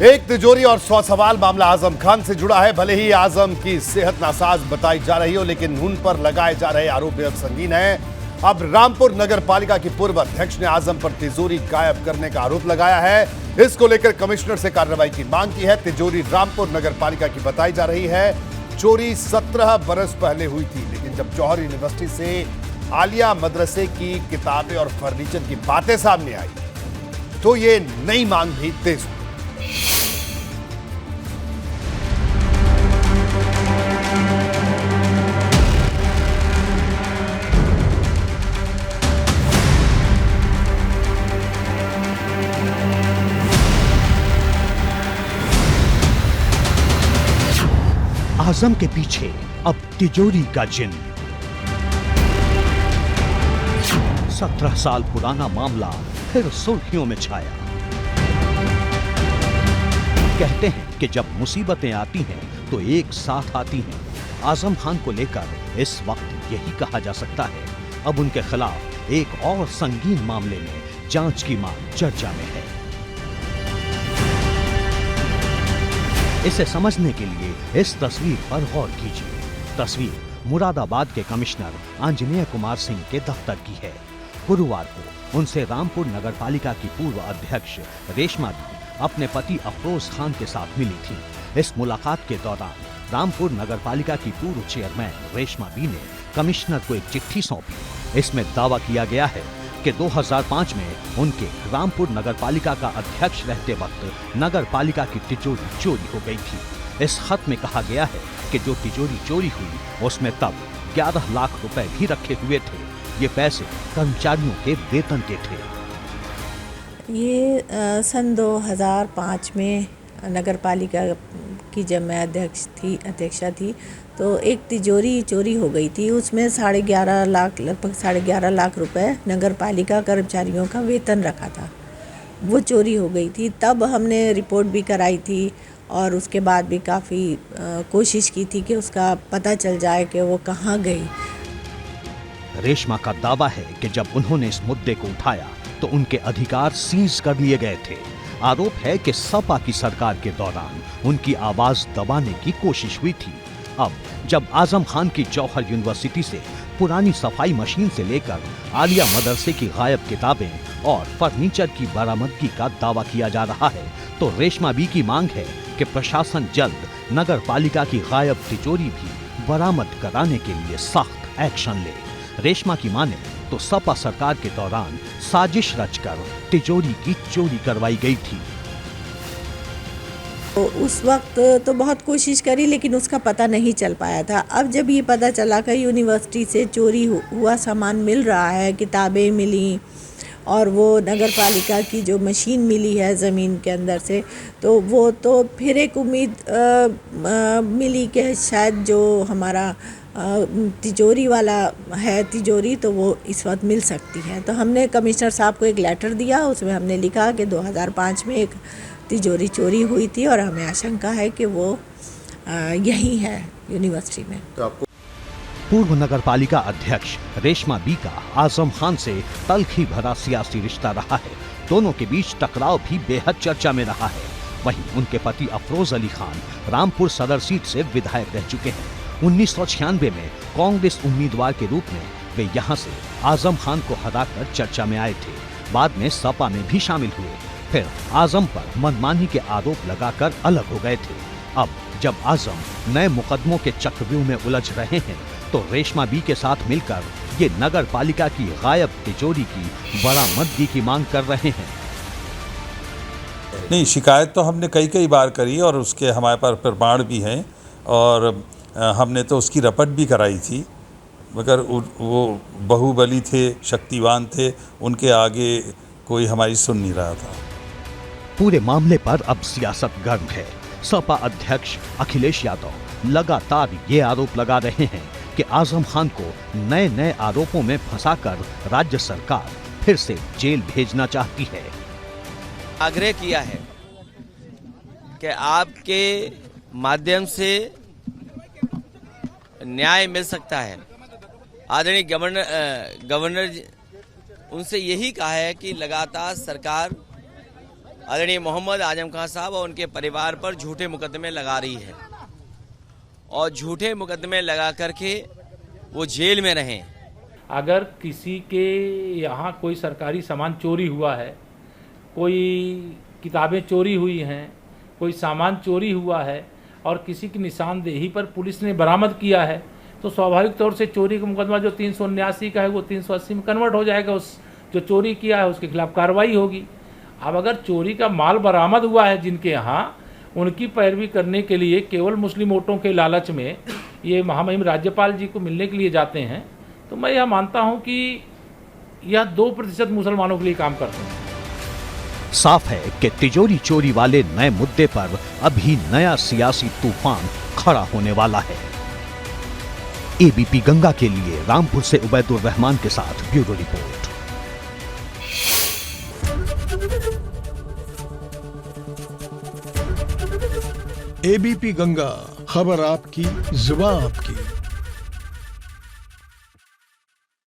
एक तिजोरी और 100 सवाल मामला आजम खान से जुड़ा है। भले ही आजम की सेहत नासाज बताई जा रही हो, लेकिन उन पर लगाए जा रहे आरोप बेहद संगीन है। अब रामपुर नगर पालिका की पूर्व अध्यक्ष ने आजम पर तिजोरी गायब करने का आरोप लगाया है। इसको लेकर कमिश्नर से कार्रवाई की मांग की है। तिजोरी रामपुर नगर पालिका की बताई जा रही है। चोरी 17 बरस पहले हुई थी, लेकिन जब जौहर यूनिवर्सिटी से आलिया मदरसे की किताबें और फर्नीचर की बातें सामने आई तो ये नई मांग भी तेज हुई। आजम के पीछे अब तिजोरी का जिन। 17 साल पुराना मामला फिर सुर्खियों में छाया। कहते हैं कि जब मुसीबतें आती हैं तो एक साथ आती हैं। आजम खान को लेकर इस वक्त यही कहा जा सकता है। अब उनके खिलाफ एक और संगीन मामले में जांच की मांग चर्चा में है। इसे समझने के लिए इस तस्वीर पर गौर कीजिए। तस्वीर मुरादाबाद के कमिश्नर आंजनेय कुमार सिंह के दफ्तर की है। गुरुवार को उनसे रामपुर नगर पालिका की पूर्व अध्यक्ष रेशमा बी अपने पति अफरोज खान के साथ मिली थी। इस मुलाकात के दौरान रामपुर नगर पालिका की पूर्व चेयरमैन रेशमा बी ने कमिश्नर को एक चिट्ठी सौंपी। इसमें दावा किया गया है कि 2005 में उनके रामपुर नगर पालिका का अध्यक्ष रहते वक्त नगर पालिका की तिजोरी चोरी हो गई थी। इस खत में कहा गया है कि जो तिजोरी चोरी हुई उसमें तब 11 लाख रुपए भी रखे हुए थे। ये पैसे कर्मचारियों के वेतन के थे। ये सन 2005 में नगर पालिका की जब मैं अध्यक्षा थी तो एक तिजोरी चोरी हो गई थी। उसमें लगभग 11.5 लाख रुपए नगर पालिका कर्मचारियों का वेतन रखा था। वो चोरी हो गई थी। तब हमने रिपोर्ट भी कराई थी और उसके बाद भी काफ़ी कोशिश की थी कि उसका पता चल जाए कि वो कहाँ गई। रेशमा का दावा है कि जब उन्होंने इस मुद्दे को उठाया तो उनके अधिकार सीज कर लिए गए थे। आरोप है कि सपा की सरकार के दौरान उनकी आवाज दबाने की कोशिश हुई थी। अब जब आजम खान की जौहर यूनिवर्सिटी से पुरानी सफाई मशीन से लेकर आलिया मदरसे की गायब किताबें और फर्नीचर की बरामदगी का दावा किया जा रहा है, तो रेशमा बी की मांग है कि प्रशासन जल्द नगर पालिका की गायब तिजोरी भी बरामद कराने के लिए सख्त एक्शन ले। रेशमा की माने तो सपा सरकार के दौरान साजिश रचकर तिजोरी की चोरी करवाई गई थी। तो उस वक्त तो बहुत कोशिश करी, लेकिन उसका पता नहीं चल पाया था। अब जब ये पता चला कि यूनिवर्सिटी से चोरी हुआ सामान मिल रहा है, किताबें मिली और वो नगर पालिका की जो मशीन मिली है ज़मीन के अंदर से, तो वो तो फिर एक उम्मीद मिली कि शायद जो हमारा तिजोरी वाला है तिजोरी तो वो इस वक्त मिल सकती है। तो हमने कमिश्नर साहब को एक लेटर दिया। उसमें हमने लिखा कि 2005 में एक तिजोरी चोरी हुई थी और हमें आशंका है कि वो यही है यूनिवर्सिटी में। पूर्व नगर पालिका अध्यक्ष रेशमा बी का आजम खान से तल्खी भरा सियासी रिश्ता रहा है। दोनों के बीच टकराव भी बेहद चर्चा में रहा है। वहीं उनके पति अफरोज अली खान रामपुर सदर सीट से विधायक रह चुके हैं। 1996 में कांग्रेस उम्मीदवार के रूप में वे यहां से आजम खान को हराकर चर्चा में आए थे। बाद में सपा में भी शामिल हुए, फिर आजम पर मनमानी के आरोप लगाकर अलग हो गए थे। अब जब आजम नए मुकदमों के चक्रव्यूह में उलझ रहे हैं तो रेशमा बी के साथ मिलकर ये नगर पालिका की गायब तिजोरी की बरामदगी की मांग कर रहे हैं। नहीं, शिकायत तो हमने कई बार करी और उसके हमारे पास प्रमाण भी हैं और हमने तो उसकी रपट भी कराई थी, मगर वो बाहुबली थे, शक्तिवान थे, उनके आगे कोई हमारी सुन नहीं रहा था। पूरे मामले पर अब सियासत गर्म है। सपा अध्यक्ष अखिलेश यादव लगातार ये आरोप लगा रहे हैं कि आजम खान को नए आरोपों में फंसाकर राज्य सरकार फिर से जेल भेजना चाहती है। आग्रह किया है कि आपके माध्यम से न्याय मिल सकता है। आदरणीय गवर्नर उनसे यही कहा है कि लगातार सरकार आदरणीय मोहम्मद आजम खान साहब और उनके परिवार पर झूठे मुकदमे लगा रही है और झूठे मुकदमे लगा करके वो जेल में रहें। अगर किसी के यहाँ कोई सरकारी सामान चोरी हुआ है, कोई किताबें चोरी हुई हैं, कोई सामान चोरी हुआ है और किसी की निशानदेही पर पुलिस ने बरामद किया है, तो स्वाभाविक तौर से चोरी का मुकदमा जो 379 का है वो 380 में कन्वर्ट हो जाएगा। उस जो चोरी किया है उसके खिलाफ कार्रवाई होगी। अब अगर चोरी का माल बरामद हुआ है जिनके यहाँ, उनकी पैरवी करने के लिए केवल मुस्लिम वोटों के लालच में ये महामहिम राज्यपाल जी को मिलने के लिए जाते हैं, तो मैं यह मानता हूँ कि यह 2% मुसलमानों के लिए काम करते हैं। साफ है कि तिजोरी चोरी वाले नए मुद्दे पर अभी नया सियासी तूफान खड़ा होने वाला है। एबीपी गंगा के लिए रामपुर से उबैदुर रहमान के साथ ब्यूरो रिपोर्ट। एबीपी गंगा, खबर आपकी, जुबान आपकी।